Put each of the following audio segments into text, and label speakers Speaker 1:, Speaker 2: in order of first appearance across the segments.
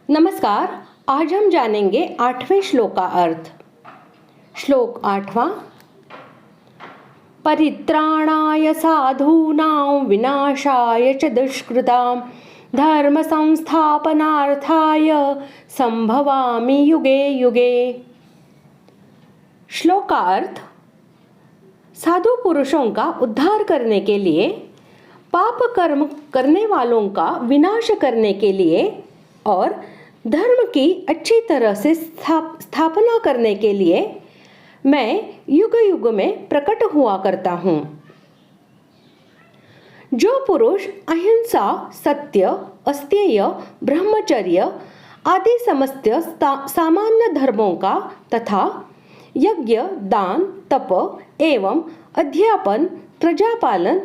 Speaker 1: नमस्कार। आज हम जानेंगे 8वें श्लोक का अर्थ। श्लोक 8वां। परित्राणाय साधूनां विनाशाय च दुष्कृतां धर्म संस्थापनार्थाय संभवामि युगे युगे। श्लोक का अर्थ, साधु पुरुषों का उद्धार करने के लिए, पाप कर्म करने वालों का विनाश करने के लिए और धर्म की अच्छी तरह से स्थापना करने के लिए मैं युग युग में प्रकट हुआ करता हूँ। जो पुरुष अहिंसा, सत्य, अस्तेय, ब्रह्मचर्य आदि समस्त सामान्य धर्मों का तथा यज्ञ, दान, तप एवं अध्यापन, प्रजापालन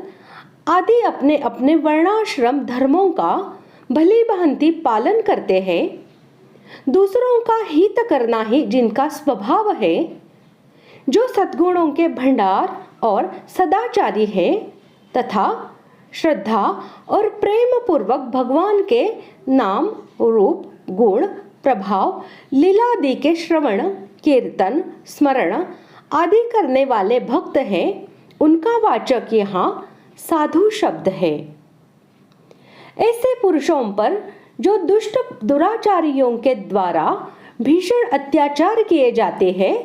Speaker 1: आदि अपने अपने वर्णाश्रम धर्मों का भली भांति पालन करते हैं, दूसरों का हित करना ही जिनका स्वभाव है, जो सद्गुणों के भंडार और सदाचारी है तथा श्रद्धा और प्रेम पूर्वक भगवान के नाम, रूप, गुण, प्रभाव, लीला आदि के श्रवण, कीर्तन, स्मरण आदि करने वाले भक्त हैं, उनका वाचक यहाँ साधु शब्द है। ऐसे पुरुषों पर जो दुष्ट दुराचारियों के द्वारा भीषण अत्याचार किए जाते हैं,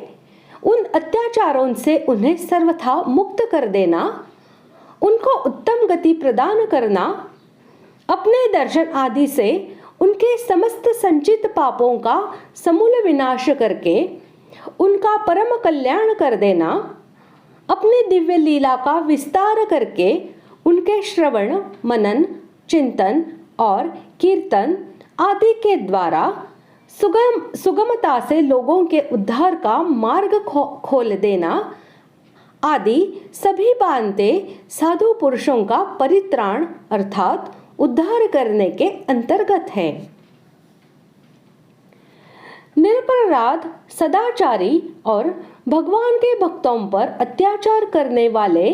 Speaker 1: उन अत्याचारों से उन्हें सर्वथा मुक्त कर देना, उनको उत्तम गति प्रदान करना, अपने दर्शन आदि से उनके समस्त संचित पापों का समूल विनाश करके उनका परम कल्याण कर देना, अपनी दिव्य लीला का विस्तार करके उनके श्रवण, मनन, चिंतन और कीर्तन आदि के द्वारा सुगमता से लोगों के उद्धार का मार्ग खोल देना आदि सभी बातें साधु पुरुषों का परित्राण अर्थात उद्धार करने के अंतर्गत है। निरपराध, सदाचारी और भगवान के भक्तों पर अत्याचार करने वाले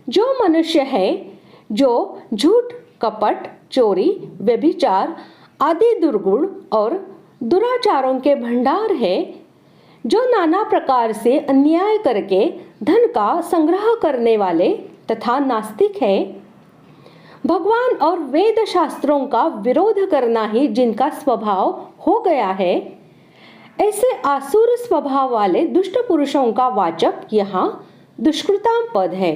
Speaker 1: जो मनुष्य है, जो झूठ, कपट, चोरी, व्यभिचार आदि दुर्गुण और दुराचारों के भंडार है, जो नाना प्रकार से अन्याय करके धन का संग्रह करने वाले तथा नास्तिक है, भगवान और वेद शास्त्रों का विरोध करना ही जिनका स्वभाव हो गया है, ऐसे आसुर स्वभाव वाले दुष्ट पुरुषों का वाचक यहाँ दुष्कृताम पद है।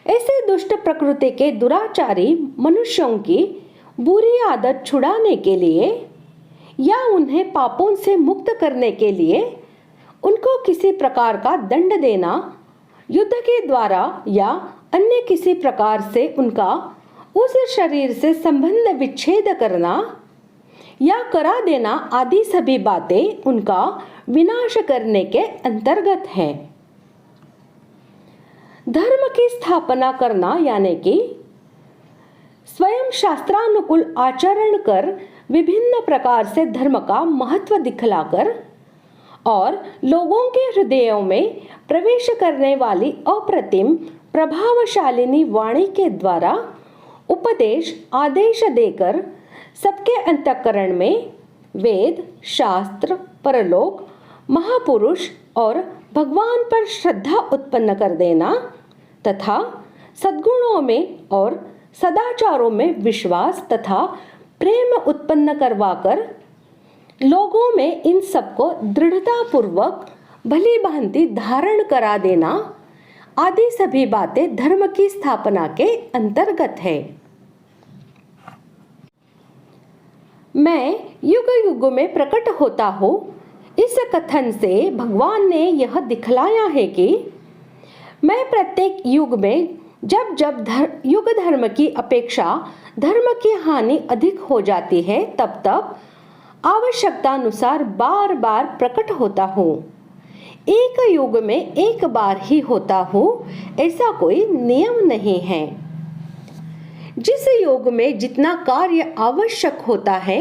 Speaker 1: ऐसे दुष्ट प्रकृति के दुराचारी मनुष्यों की बुरी आदत छुड़ाने के लिए या उन्हें पापों से मुक्त करने के लिए उनको किसी प्रकार का दंड देना, युद्ध के द्वारा या अन्य किसी प्रकार से उनका उस शरीर से संबंध विच्छेद करना या करा देना आदि सभी बातें उनका विनाश करने के अंतर्गत है। धर्म की स्थापना करना यानी कि स्वयं शास्त्रानुकूल आचरण कर विभिन्न प्रकार से धर्म का महत्व दिखलाकर और लोगों के हृदयों में प्रवेश करने वाली अप्रतिम प्रभावशालिनी वाणी के द्वारा उपदेश आदेश देकर सबके अंतःकरण में वेद, शास्त्र, परलोक, महापुरुष और भगवान पर श्रद्धा उत्पन्न कर देना तथा सद्गुणों में और सदाचारों में विश्वास तथा प्रेम उत्पन्न करवाकर लोगों में इन सबको दृढ़ता पूर्वक भली भांति धारण करा देना आदि सभी बातें धर्म की स्थापना के अंतर्गत है। मैं युग युग में प्रकट होता हूँ, इस कथन से भगवान ने यह दिखलाया है कि मैं प्रत्येक युग में जब जब युग धर्म की अपेक्षा धर्म की हानि अधिक हो जाती है, तब तब आवश्यकता अनुसार बार बार प्रकट होता हूँ। एक युग में एक बार ही होता हूँ, ऐसा कोई नियम नहीं है। जिस युग में जितना कार्य आवश्यक होता है,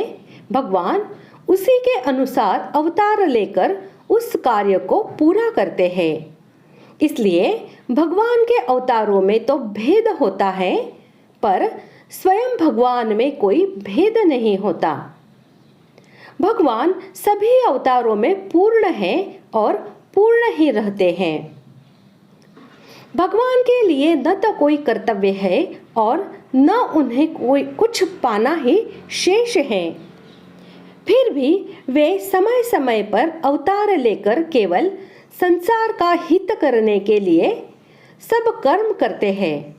Speaker 1: भगवान उसी के अनुसार अवतार लेकर उस कार्य को पूरा करते हैं। इसलिए भगवान के अवतारों में तो भेद होता है, पर स्वयं भगवान में कोई भेद नहीं होता। भगवान सभी अवतारों में पूर्ण हैं और पूर्ण ही रहते हैं। भगवान के लिए न तो कोई कर्तव्य है और न उन्हें कोई कुछ पाना ही शेष है। फिर भी वे समय समय पर अवतार लेकर केवल संसार का हित करने के लिए सब कर्म करते हैं।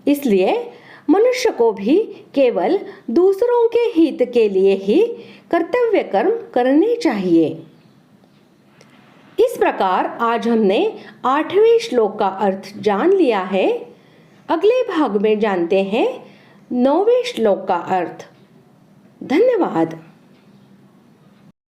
Speaker 1: इसलिए मनुष्य को भी केवल दूसरों के हित के लिए ही कर्तव्य कर्म करने चाहिए। इस प्रकार आज हमने 8वें श्लोक का अर्थ जान लिया है। अगले भाग में जानते हैं 9वें श्लोक का अर्थ। धन्यवाद।